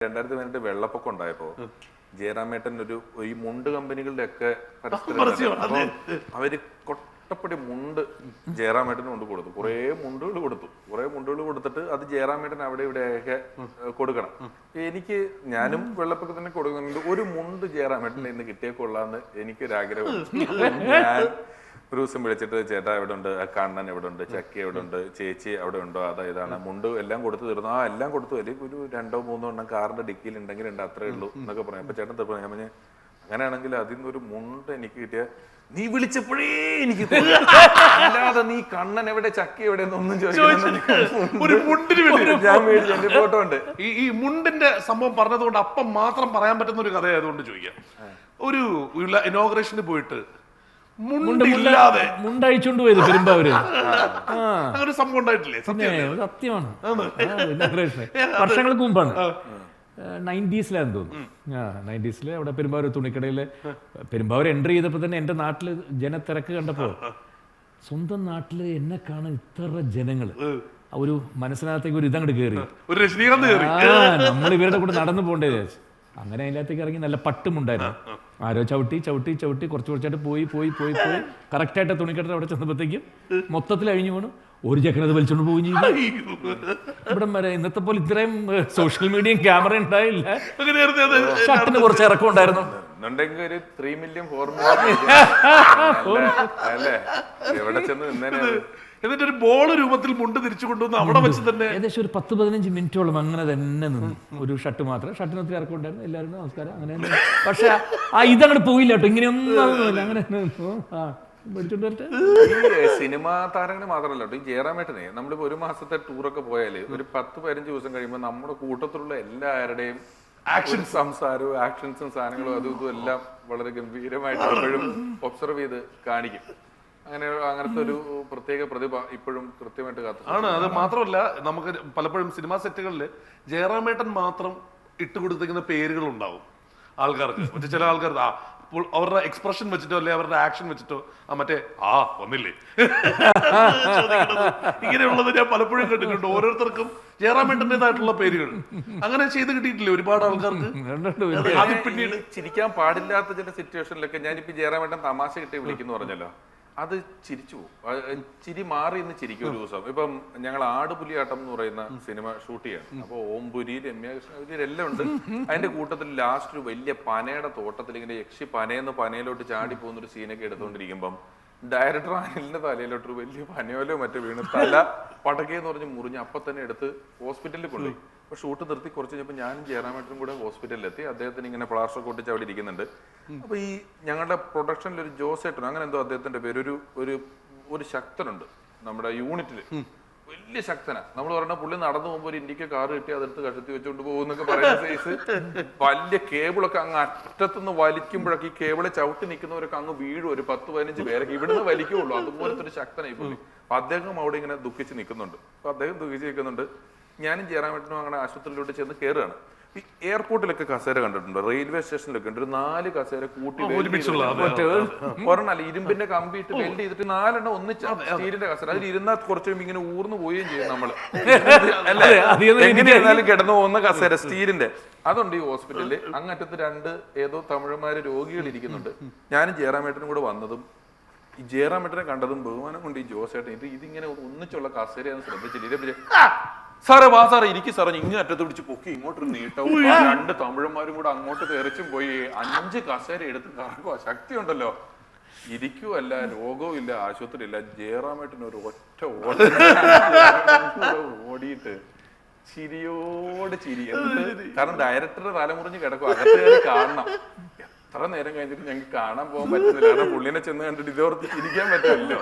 2018 വെള്ളപ്പൊക്കം ഉണ്ടായപ്പോ ജയറാമേട്ടൻ ഈ മുണ്ട് കമ്പനികളുടെ ഒക്കെ അവര് കൊട്ടപ്പടി മുണ്ട് ജയറാമേട്ടന് കൊണ്ട് കൊടുത്തു. കുറെ മുണ്ടുകൾ കൊടുത്തിട്ട് അത് ജയറാമേട്ടൻ അവിടെ ഇവിടെയൊക്കെ കൊടുക്കണം. ഞാനും വെള്ളപ്പൊക്കത്തിന് കൊടുക്കുന്നുണ്ട്. ഒരു മുണ്ട് ജയറാമേട്ടന് ഇന്ന് കിട്ടിയേ കൊള്ളാന്ന് എനിക്കൊരാഗ്രഹം. ഞാൻ ഒരു ദിവസം വിളിച്ചിട്ട് ചേട്ടാ എവിടെ ഉണ്ട്, കണ്ണൻ എവിടെ ഉണ്ട്, ചക്കി എവിടെ ഉണ്ട്, ചേച്ചി അവിടെ ഉണ്ടോ, ഇതാണ് മുണ്ട് എല്ലാം കൊടുത്തു തീർന്നു. എല്ലാ കൊടുത്തു. അല്ലെങ്കിൽ ഒരു 2-3 എണ്ണം കാറിന്റെ ഡിക്കിയിൽ ഉണ്ടെങ്കിൽ അത്രേ ഉള്ളൂ എന്നൊക്കെ പറയാം. അപ്പൊ ചേട്ടൻ തപ്പ ഞാൻ പറഞ്ഞ അങ്ങനെയാണെങ്കിൽ അതിൽ നിന്നൊരു മുണ്ട് എനിക്ക് കിട്ടിയ നീ വിളിച്ചപ്പോഴേ എനിക്ക് അല്ലാതെ നീ കണ്ണൻ എവിടെ ചക്കി എവിടെ ഒന്നും ഞാൻ ഫോട്ടോ ഉണ്ട്. ഈ മുണ്ടിന്റെ സംഭവം പറഞ്ഞതുകൊണ്ട് അപ്പം മാത്രം പറയാൻ പറ്റുന്ന ഒരു കഥയായതുകൊണ്ട് ചോദിക്കാം. ഒരു ഇനോഗ്രേഷന് പോയിട്ട് മുണ്ടില്ലാതെ മുണ്ടഴിച്ചോണ്ട് പോയത് പെരുമ്പാവൂര് അങ്ങനെ സംഭവം ഉണ്ടായിട്ടില്ലേ? സത്യമാണ്. വർഷങ്ങൾക്ക് മുമ്പാണ്, 90s-ലാന്ന് തോന്നുന്നു. 90s അവിടെ പെരുമ്പാവൂർ തുണിക്കടയില് പെരുമ്പാവൂർ എൻട്രി ചെയ്തപ്പോ തന്നെ എന്റെ നാട്ടില് ജനത്തിരക്ക് കണ്ടപ്പോ സ്വന്തം നാട്ടില് എന്നെ കാണാൻ ഇത്ര ജനങ്ങള് ഒരു മനസ്സിനകത്തേക്ക് ഒരു ഇതങ്ങോട്ട് കയറി. നമ്മൾ ഇവരുടെ കൂടെ നടന്നു പോകണ്ടേ വിചാരിച്ചു. അങ്ങനെ അതിനകത്തേക്ക് ഇറങ്ങി നല്ല പട്ടുമുണ്ടായിരുന്നു. ആരോ ചവിട്ടി കുറച്ചായിട്ട് പോയി കറക്റ്റായിട്ട് തുണിക്കട അവിടെ ചെന്നപ്പോഴത്തേക്കും മൊത്തത്തിൽ അഴിഞ്ഞു പോണു. ഒരു ചെക്കനത് വലിച്ചോണ്ട് പോവുകയും ചെയ്തു. ഇവിടെ വരെ ഇന്നത്തെ പോലെ ഇത്രയും സോഷ്യൽ മീഡിയയും ക്യാമറ ഉണ്ടായില്ല. ഷർട്ടിന് കുറച്ച് ഇറക്കം ഉണ്ടായിരുന്നു. എന്നിട്ട് ഒരു ബോൾ രൂപത്തിൽ മുണ്ട് തിരിച്ചു കൊണ്ടുവന്ന് അവിടെ വെച്ച് തന്നെ ഏകദേശം ഒരു 10-15 മിനിറ്റോളം അങ്ങനെ തന്നെ നിന്നു. ഒരു ഷർട്ട് മാത്രം, ഷർട്ടിന് ഒത്തിരി ഇറക്കം ഉണ്ടായിരുന്നു. എല്ലാവരും നമസ്കാരം അങ്ങനെ. പക്ഷെ ഇതങ്ങോട്ട് പോയില്ല കേട്ടോ, ഇങ്ങനെയൊന്നും അങ്ങനെ സിനിമാ താരങ്ങൾ മാത്രമല്ല കേട്ടോ, ഈ ജയറാമേട്ടനെ നമ്മളിപ്പോ ഒരു മാസത്തെ ടൂറൊക്കെ പോയാല് ഒരു 10-15 ദിവസം കഴിയുമ്പോൾ നമ്മുടെ കൂട്ടത്തിലുള്ള എല്ലാവരുടെയും ആക്ഷൻ സംസാരവും ആക്ഷൻസും സാധനങ്ങളും അതും ഇതും എല്ലാം വളരെ ഗംഭീരമായിട്ട് എപ്പോഴും ഒബ്സർവ് ചെയ്ത് കാണിക്കും. അങ്ങനത്തെ ഒരു പ്രത്യേക പ്രതിഭ ഇപ്പോഴും കൃത്യമായിട്ട് ആണ്. അത് മാത്രമല്ല, നമുക്ക് പലപ്പോഴും സിനിമാ സെറ്റുകളിൽ ജയറാമേട്ടൻ മാത്രം ഇട്ടുകൊടുത്തിരിക്കുന്ന പേരുകൾ ഉണ്ടാവും ആൾക്കാർക്ക്. പക്ഷെ ചില ആൾക്കാർ അവരുടെ എക്സ്പ്രഷൻ വെച്ചിട്ടോ അല്ലെ അവരുടെ ആക്ഷൻ വെച്ചിട്ടോ മറ്റേ വന്നില്ലേ ഇങ്ങനെയുള്ളത് ഞാൻ പലപ്പോഴും കേട്ടിട്ടുണ്ട്. ഓരോരുത്തർക്കും ജയറാമേട്ടൻ്റെതായിട്ടുള്ള പേരുകൾ അങ്ങനെ ചെയ്ത് കിട്ടിയിട്ടില്ലേ ഒരുപാട് ആൾക്കാർക്ക്. അത് പിന്നീട് ചിരിക്കാൻ പാടില്ലാത്ത ചില സിറ്റുവേഷനിലൊക്കെ ഞാനിപ്പോ ജയറാമേട്ടൻ തമാശ കിട്ടി വിളിക്കുന്നു പറഞ്ഞല്ലോ, അത് ചിരിച്ചു പോകും. ചിരി മാറി ഇന്ന് ചിരിക്കും. ഒരു ദിവസം ഇപ്പം ഞങ്ങൾ ആടുപുലിയാട്ടം എന്ന് പറയുന്ന സിനിമ ഷൂട്ട് ചെയ്യണം. അപ്പൊ ഓംപുരി, രമ്യ കൃഷ്ണ എല്ലാം ഉണ്ട്. അതിന്റെ കൂട്ടത്തിൽ ലാസ്റ്റ് ഒരു വലിയ പനയുടെ തോട്ടത്തിൽ ഇങ്ങനെ യക്ഷി പനയിലോട്ട് ചാടി പോകുന്ന ഒരു സീനൊക്കെ എടുത്തുകൊണ്ടിരിക്കുമ്പം ഡയറക്ടർ അനിലിന്റെ തലയിലോട്ട് ഒരു വലിയ പനയോലോ മറ്റോ വീണ് തല പടക്കേന്ന് പറഞ്ഞ് മുറിഞ്ഞ് അപ്പൊ തന്നെ എടുത്ത് ഹോസ്പിറ്റലിൽ കൊണ്ടുപോയി. അപ്പൊ ഷൂട്ട് നിർത്തി കുറച്ച് കഴിഞ്ഞപ്പോൾ ഞാനും ജയറാമേട്ടനും കൂടെ ഹോസ്പിറ്റലിലെത്തി. അദ്ദേഹത്തിന് ഇങ്ങനെ പ്ലാസ്റ്റർ ഒട്ടിച്ച് അവിടെ ഇരിക്കുന്നുണ്ട്. അപ്പൊ ഈ ഞങ്ങളുടെ പ്രൊഡക്ഷനിൽ ഒരു ജോസേട്ടൻ അങ്ങനെ എന്തോ അദ്ദേഹത്തിന്റെ പേര്, ഒരു ശക്തനുണ്ട് നമ്മുടെ യൂണിറ്റില്, വലിയ ശക്തനാ. നമ്മൾ പറഞ്ഞ പുള്ളി നടന്നു പോകുമ്പോൾ ഒരു ഇന്ത്യക്ക് കാർ കിട്ടി അതെടുത്ത് കഷത്തി വെച്ചോണ്ട് പോകുന്നൊക്കെ പറയുന്ന സൈസ് വലിയ കേബിളൊക്കെ അങ്ങ് അറ്റത്തുനിന്ന് വലിക്കുമ്പോഴൊക്കെ ഈ കേബിളെ ചവിട്ടി നിൽക്കുന്നവരൊക്കെ അങ്ങ് വീഴും. ഒരു 10-15 പേരൊക്കെ ഇവിടുന്ന് വലിക്കുള്ളൂ. അതുപോലത്തെ ഒരു ശക്തനായി പുള്ളി. അപ്പൊ അദ്ദേഹം അവിടെ ഇങ്ങനെ ദുഃഖിച്ച് നിൽക്കുന്നുണ്ട്. അപ്പൊ അദ്ദേഹം ദുഃഖിച്ച് നിൽക്കുന്നുണ്ട്. ഞാനും ജയറാമേട്ടനും അങ്ങനെ ആശുപത്രിയിലോട്ട് ചെന്ന് കയറുകയാണ്. ഈ എയർപോർട്ടിലൊക്കെ കസേര കണ്ടിട്ടുണ്ട്, റെയിൽവേ സ്റ്റേഷനിലൊക്കെ ഉണ്ട്. ഒരു 4 കസേര കൂട്ടി ഒരെണ്ണല്ല, ഇരുമ്പിന്റെ കമ്പിയിട്ട് വെൽഡ് ചെയ്തിട്ട് 4 ഒന്നിച്ച സ്റ്റീലിന്റെ കസേര. അതിൽ ഇരുന്നാൽ കുറച്ചും ഇങ്ങനെ ഊർന്നു പോവുകയും ചെയ്യും നമ്മള്. എങ്ങനെയായിരുന്നാലും കിടന്നു പോകുന്ന കസേര സ്റ്റീലിന്റെ അതുണ്ട് ഈ ഹോസ്പിറ്റലില്. അങ്ങറ്റത്ത് 2 ഏതോ തമിഴന്മാര് രോഗികൾ ഇരിക്കുന്നുണ്ട്. ഞാനും ജയറാമേട്ടനും കൂടെ വന്നതും ഈ ജയറാമേട്ടനെ കണ്ടതും ബഹുമാനം കൊണ്ട് ഈ ജോസേട്ടൻ ഇതിങ്ങനെ ഒന്നിച്ചുള്ള കസേരയൊന്നും ശ്രദ്ധിച്ചില്ല. സാറേ വാ സാറേ ഇരിക്കും സാറേ, ഇങ്ങനെ അറ്റത്ത് പിടിച്ച് പൊക്കി ഇങ്ങോട്ടൊരു നീട്ടവും 2 തമിഴന്മാരും കൂടെ അങ്ങോട്ട് കയറിച്ചും പോയി 5 കസേര എടുത്ത് കറക്കുക. ശക്തി ഉണ്ടല്ലോ. ഇരിക്കുവല്ല, രോഗവും ഇല്ല, ആശുപത്രി ഇല്ല. ജയറാമേട്ടന് ഒരു ഒറ്റ ഓടിയിട്ട് ചിരിയോട് ചിരി. കാരണം ഡയറക്ടറുടെ തലമുറിഞ്ഞ് കിടക്കും, അകത്ത് കയറി കാണണം. എത്ര നേരം കഴിഞ്ഞിട്ട് ഞങ്ങൾക്ക് കാണാൻ പോകാൻ പറ്റുന്നില്ല. കാരണം പുള്ളിനെ ചെന്ന് കണ്ടിട്ട് ഇതോർത്ത് ചിരിക്കാൻ പറ്റില്ലല്ലോ.